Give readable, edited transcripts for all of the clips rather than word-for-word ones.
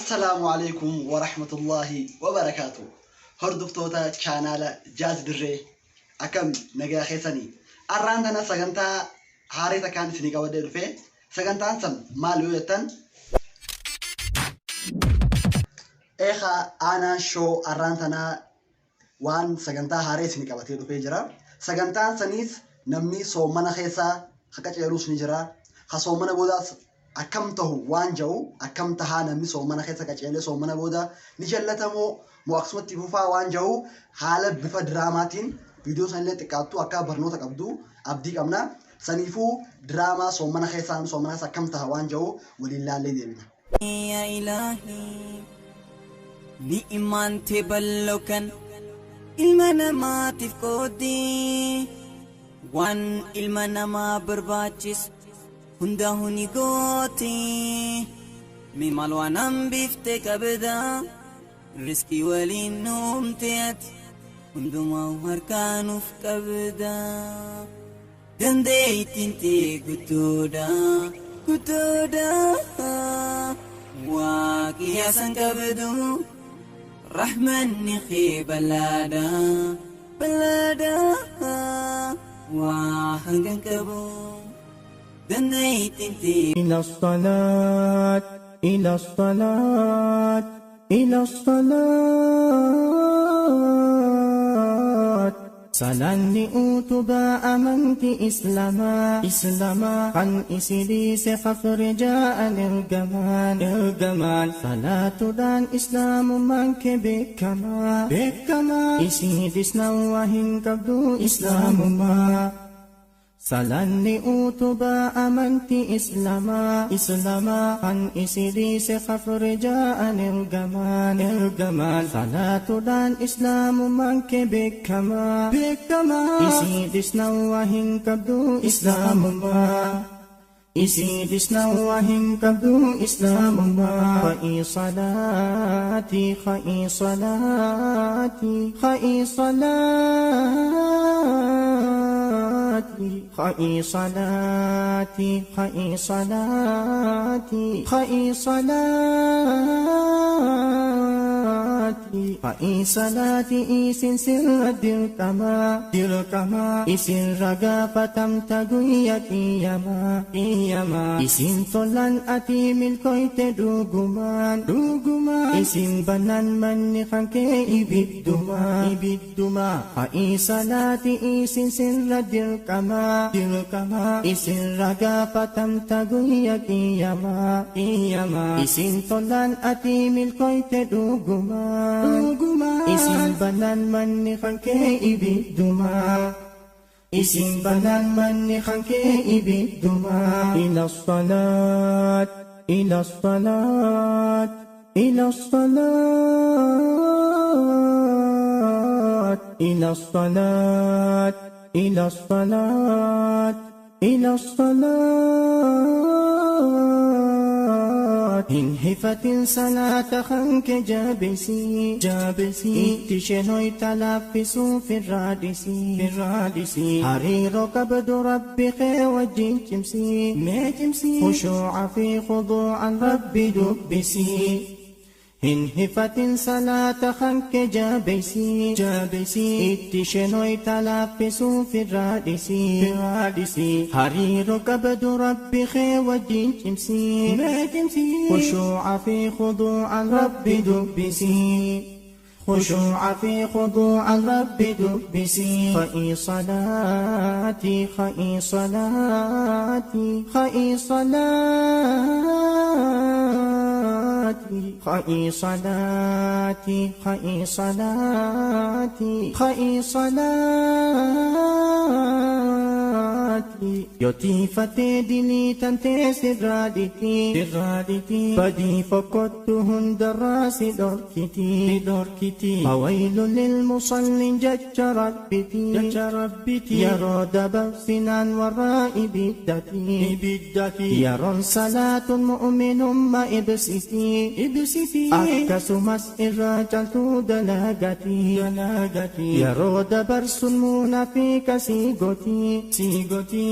السلام عليكم ورحمة الله وبركاته. هردفتوتا channel جاز دري أكم نجا خيساني. أراندنا سجنتا هاريتا كان سنيكا ودير في سجنتا سم مالويتن. إخا أنا شو أراندنا وان سجنتا هاري سنيكا ودير في جرا. سجنتا سنيس نمني صومنا خيسا خكت يروس نجرا. خصومنا بوداس أكمته وانجو أكمتها نمي صومنا خيسا كأجيله صومنا بودا نجلتمو مؤقسمة تفوفا وانجو حالة بفا دراماتين فيديو سنلة تكاتو أكا برنوتا كبدو أبدي كمنا سنيفو دراما صومنا خيسا صومنا خيسا كمتها وانجو ولله اللي ديبنا يا إلهي نئمان تبلوكن إلمنا ما تفقودي وان إلمنا ما برباچس هندهوني قوتي ممالوانم بفتك أبدا رزقي ولي النوم تيت هندما وهركانو فكبدا دنديت انتي قتودا واكي يا سنكبدو رحمن خي بلادا وحنقن كبو إلى الصلاة إلى الصلاة إلى الصلاة سلالي أوتبا أمنت إسلاما عن إسلي سخف رجاء الجمال صلاة دان إسلام منك بكما إسيد إسلام كبدو إسلام ما سلالي أوتبا أمنت إسلاما عن إسلي سخف رجاء الجمال صلاة دان إسلام منك بكما إسيد إسلام كبدو إسلام ما إسيد إسلام كبدو إسلام ما خي صلاتي إسن سر ديركما إسن رقافة تقويتي يما إسن طلان أتي ملكويت دوغمان إسن بنان من خنكي إبدما صلاتي إسن سر ديركما إسن رقافة تقويتي يما إسن طلان أتي ملكويت دوغمان إسن بنان من خنكي إبدما إسن بنان من خنكي إبدما إلى الصلاة إلى الصلاة إلى الصلاة إلى الصلاة إلى الصلاة إلى الصلاة انهفت صلاة خنك جابسي تشنوي تلافسو في الرادسي حريرو كبد ربي خي وجين جمسي خشوع في خضوع ربي دبسي انهفت صلاة خنك جابسي اتشنوي تلافسو في الرادسي حرير كبد ربي خي وجين جمسي خشوع في خضوع ربي دبسي خشوع في خضوع الرب دبسي خي صلاتي يوتي فتي دلي تنتي سرادتي بدي فقدتهن دراس دوركتي فويل للمصل جج ربتي يرى دبر سنان وراء بدتي يرى صلاة المؤمن ما إبسيتي أكس مسئرة جلتو دلاغتي يرى دبر سنمون في كسيغتي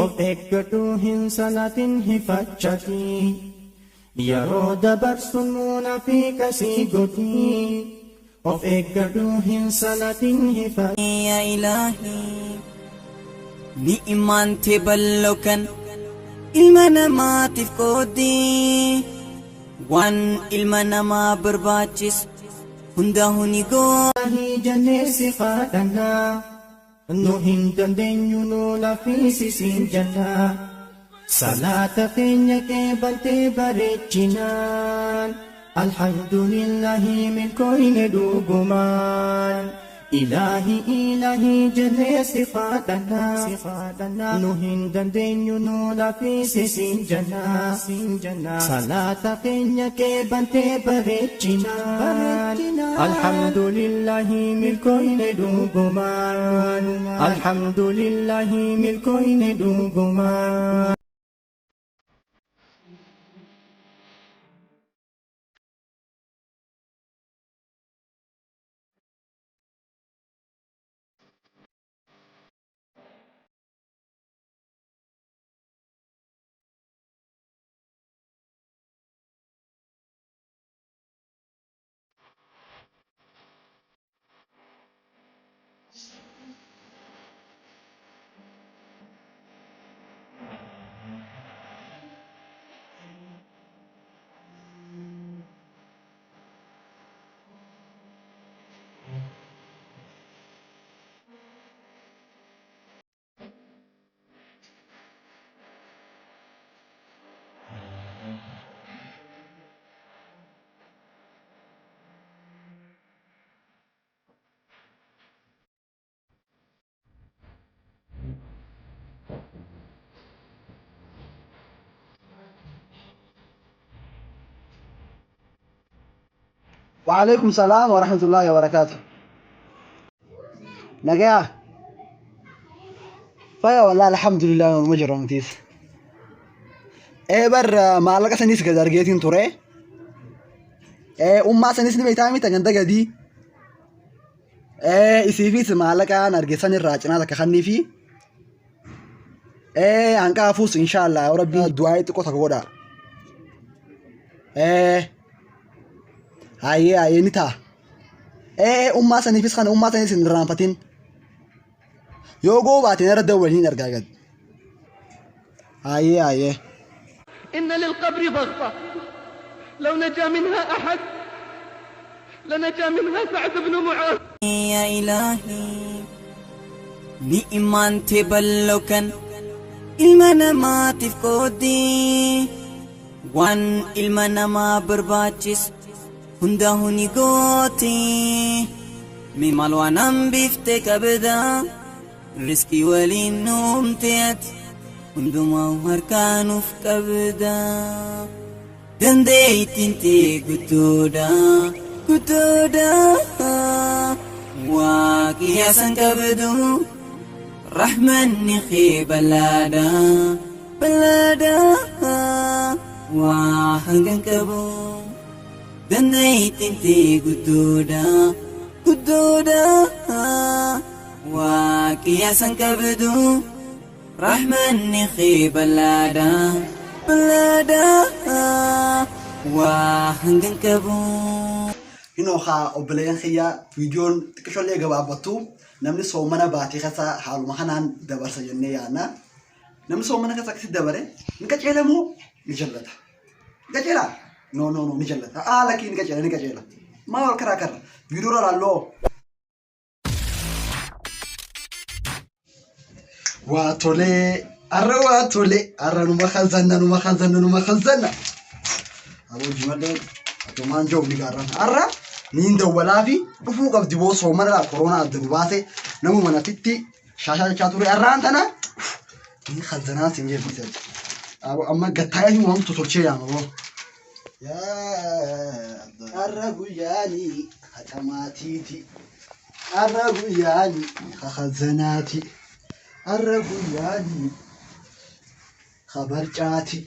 of eggatuhin salatin hifachati yeroo dabarsuun fi kasii godhi of eeggadhu hin salatin hifa يا إلهي ni'imaan tee bal'oo kan ilma namaatiif qooddi waan ilma namaa barbaachisu hundaa'u ni Ilahi jannee si kadhanna nu hin dandeenyu nu lafiisisin janna salaata keenya qeebaltee bareechinaan alhamdulillahi milkooyne dhugumaan Ilahi jannee si kadhanna nu hin dandeenyu nu lafiisisin janna salaata keenya qeebaltee bareechinaan alhamdulillahi milkooyne dhugumaan alhamdulillahi milkooyne dhugumaan وعليكم السلام ورحمة الله وبركاته. نجاح. فيا والله الحمد لله مجرم تيس. بر مالك سنيس كذا رجيتين توري. سنيس نبيتامي تجند جدي. يسيفيس مالك أنا رجيسان الراجنا لك خني في. عنك أفوس إن شاء الله وربي دعائي تكو تقودا. Aye nita. Sanifis kan sanis nrampatin. Yogo batin erda walin ergagad. Aye. إن للقبر ضغطة لو نجا منها أحد لنجا منها سعد بن معاذ. يا إلهي ni'imaan tee bal'oo kan ilma namaatiif qooddi waan ilma namaa barbaachisu hundaa'u ni gooti mi maal waan hambiftee qabda riskii waliin nuumtee ati hundumaa harkaanuuf qabda dandeettiin tee guddoodha waaqiyya san qabdu rahmanni kee bal'aadha waa hangan qabu dandeettiin tee guddoodha waaqiyya san qabdu rahmanni kee bal'aadha waa hangan qabu. Inoha obboleeyyan kiyya viidiyoon xiqqishollee gabaabbattu namni soomana baatee keessa haaluma kanaan dabarsa jennee yaadna. Namni soomana keessa akkasitti dabare ni qaceela moo ni jallata? Ni qaceela? No ni jallata. Lakki ni qaceela. Maa wal karaa karra viidiyoo laalloo. Waa tolee arra numa khanzanna. Aboo jimallee atumaan joo ni gaarran arra niin dawwalaa fi dhufuu qabdi boo soomana koronaa adda nu baase namu manatitti shaashaa jechaa ture arraan tana ni khanzanaa siin jeeffise amma gattaa'ee fi waamtu tolchee yaama boo arra guyyaani haqamaatiiti arra guyyaani khanzanaati arra guyyaani khabarcaati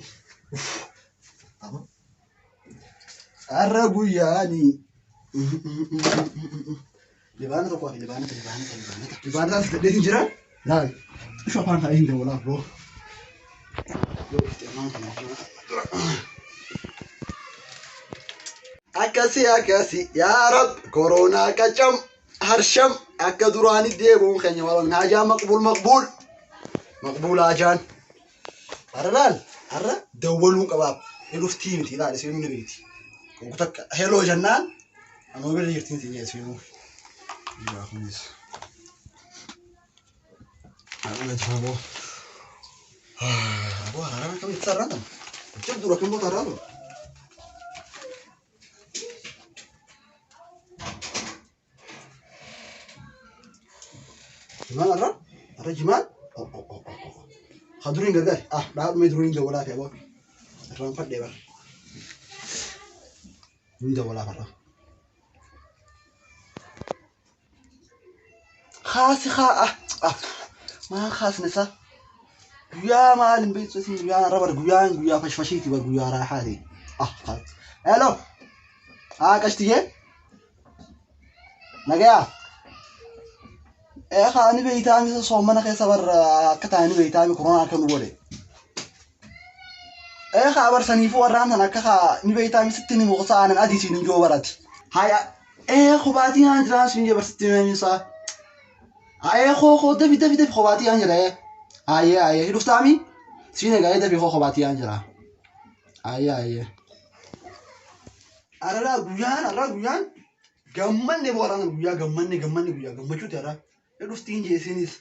arra guyyaani libaana tokko fi libaana taas gadheetiin jira laal ishu afaan haa hin dawwalaaf boo yoo itti amaan kana jira akkasi yaa rab koronaa qacam harsham akka duraani deebuun keenya wal naajaa maqbuul ajaan aralaal arra dawwaluun qabaab iluftii miti ilaali seenuu ni beekti kutakka hello jannaan anoo bira jirtiin tinya seenuu yaa kunis ana jabo abo harana kam tsarana jabdura kam botarano جمال الرا جمال خدرين قال لا ما يدرون ولا في ابوك الرا فدي بقى من ولا برا خاص ما خاص نسا يا معلم بيت اسمه يا ربر يا فشفشيتي يا راحاتي الو قشتيه نجا خاني بيتامي صومنا خيسا بر كتاني بيتامي كورونا كانوا بولي خبر سنيفو ورانتنا كخا ني بيتامي 60 مقصا انا اديتي نجو براتي هيا خباتي انجراس ني بر 60 ميسا خو دبي خباتي انجرا هيا هدفتامي سيني غاي دبي خباتي انجرا هيا ارلا غيان غمن بوران غيا غمن غيا غمچو ترى الوفتين جيسينيس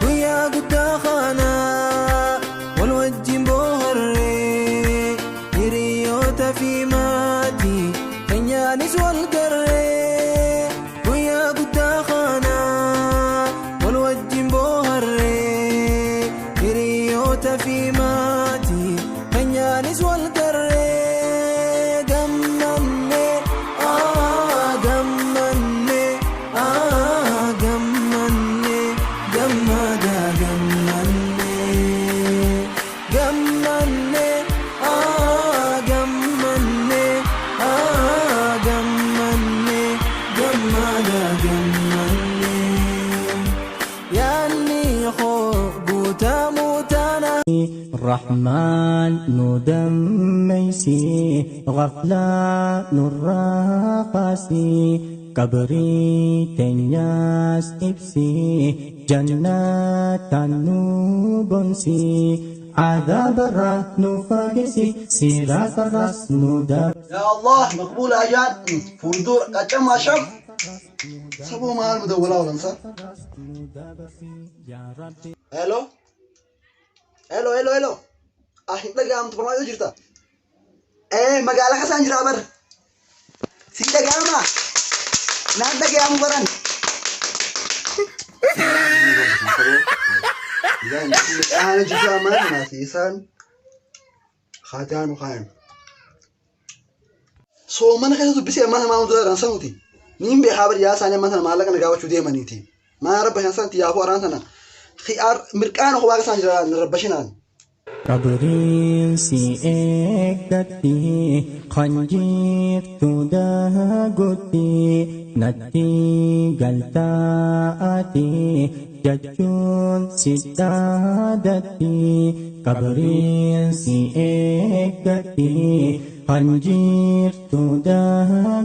ويا قد خانا والوجه بوهري يريوتا في ماتي كنيانيس والقري ويا قد خانا والوجه بوهري يريوتا في ماتي كنيانيس والقري الرحمن ندميسي غفلة نرافاسي كبري تنياس إبسي جنات نوبنسي عذاب الرح نفاقسي سيرات الرس ندب يا الله مقبول أجان فندور كم شب سبو مال مدولة ولا نسا hello ahidda gaam tuqraayo jirta magaala xasan jira bar sida gaama naanda gaam baran yani ana jisa ma nasisan khatan khan so man kaytu bisi ma ma mudo ran samuti nim be habar ya sanya man ma laga gawachu de maniti ma rabba hasan ti yafu arantana خيار مركان هو باقي سانجرا نربشنا كبرين سي اكتي خنجير تودا غوتي نتي غلطا اتي جچون سيدادتي كبرين سي اكتي خنجير تودا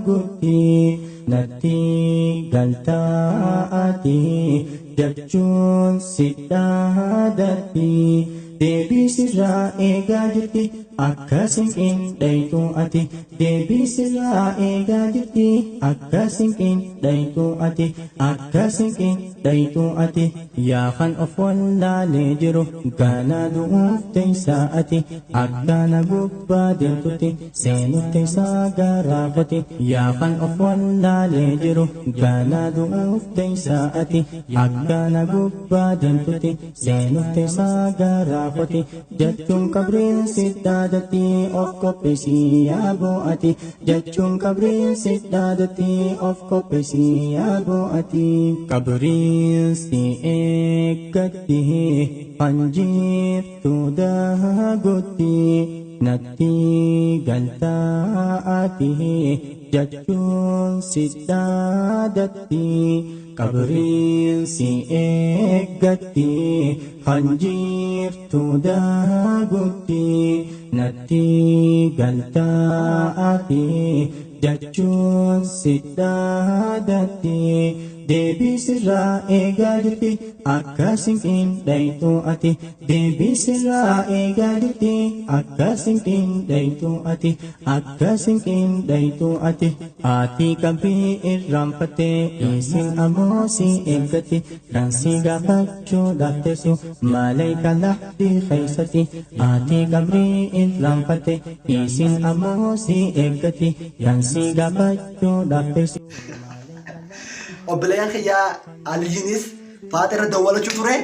غوتي نتي غلطا اتي جچون سيدادتي deebii sirraa eegaa jirti akka sinqiin dhayituu ati deebii sirraa eegaa jirti akka sinqiin dhayituu ati akka sinqiin dhayituu ati yaa kan of wallaalee jiru gaana du'uuf teessaa ati akkaana gubbaa deemtutti seenuuf teessaa garaafati yaa kan of wallaalee jiru gaana du'uuf teessaa ati akkaana gubbaa deemtutti seenuuf teessaa garaafati jachun kabrin siddadati of kopesi yago ati jachun kabrin siddadati of kopesi yago ati kabrin si ekati panjir tudagoti nati galta ati jachun siddadati qabriin si eeggatti hanjiirtu daagutti natti galtaati jechuun si dhaadatti deebii sirraa eegaa jirti akka sinqiin dhayxuu ati deebii sirraa eegaa jirti akka sinqiin dhayxuu ati akka sinqiin dhayxuu ati ati qabrii irraanfattee isin ammoo si eeggatti kan si gaafachuu dhaafteessu malayka lahdi keeysatti ati qabrii irraanfattee isin ammoo si eeggatti kan si gaafachuu dhaafteessu. obboleeyyan kiyyaa Aliyiinis Faaxee irra dawwalachuu ture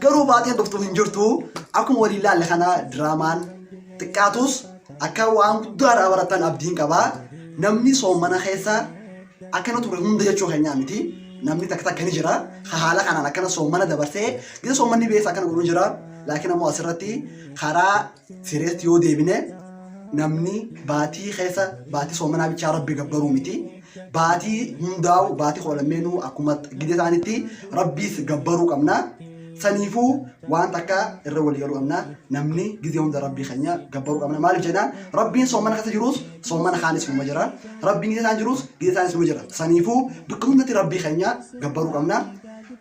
garuu Faaxeen dhuftuu hin jirtu akkuma walii ilaalle kana diraamaan xiqqaatus akka waan guddaadhaa baratan abdiin qabaa namni soomana keessa akkana ture hunda jechuu keenyaa miti namni takka takka ni jira haala kanaan akkana soomana dabarsee gisa soomanni beessa akkana godhuu jira laakiin ammoo asirratti karaa sireetti yoo deebine namni baatii keessa baatii soomanaa bichaa rabbi gabbaruu miti baatii hundaa'u baatii qolameenuu akkuma gidee isaanitti rabbiis gabbaruu qabna saniifuu waan takka irra walii galuu qabna namni gizee hunda rabbii keenya gabbaruu qabna maaliif jedhaan rabbiin soomana keessa jirus soomana kaanis numa jira rabbiin gizee isaan jirus gizee isaanis numa jira saniifuu bakka hundatti rabbii keenya gabbaruu qabna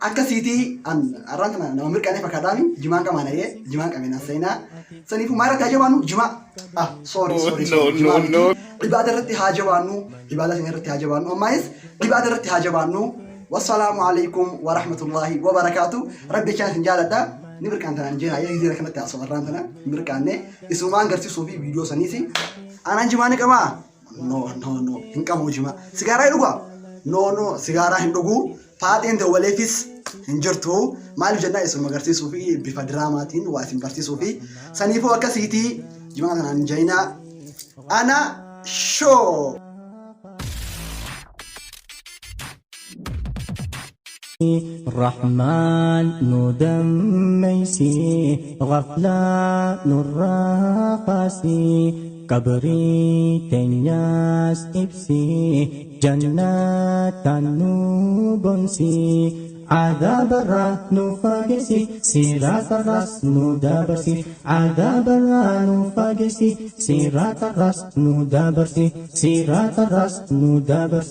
akkasiitii arraan kana nama mirqaanee fakkaataami jimaan qamaanayee jimaan qabeenaan seenaa saniifuu maal irratti haa jabaannu jimaa sorry ibaada irratti haa jabaannu ibaada isin irratti haa jabaannu ammaayis ibaada irratti haa jabaannu wassalaamu alaikum wa rahmatullahi wa barakaatu rabbi chaan isin jaaladha ni mirqaantanaan jeen ayyaa gizee kanatti haasoo arraan tana mirqaanne isumaan garsiisuu fi viidiyoo saniisi anaan jimaa ni qamaa no hin qabu jimaa sigaaraa hin dhugaa no sigaaraa hin dhuguu Faaxeen dawwaleefis hin jirtu maaliif jennaa isuma agarsiisuu fi bifa diraamaatiin waa isin barsiisuu fi saniifuu akkasiitii jimaa kanaan hin jayinaa ana shoo. رحمن ندميسي غفلا نراقاسي قبري تنياس إبسي جنات نوبنسي عذاب الراس نفاقسي سيرات الراس ندابرسي عذاب الراس نفاقسي سيرات الراس ندابرسي سيرات الراس ندابرسي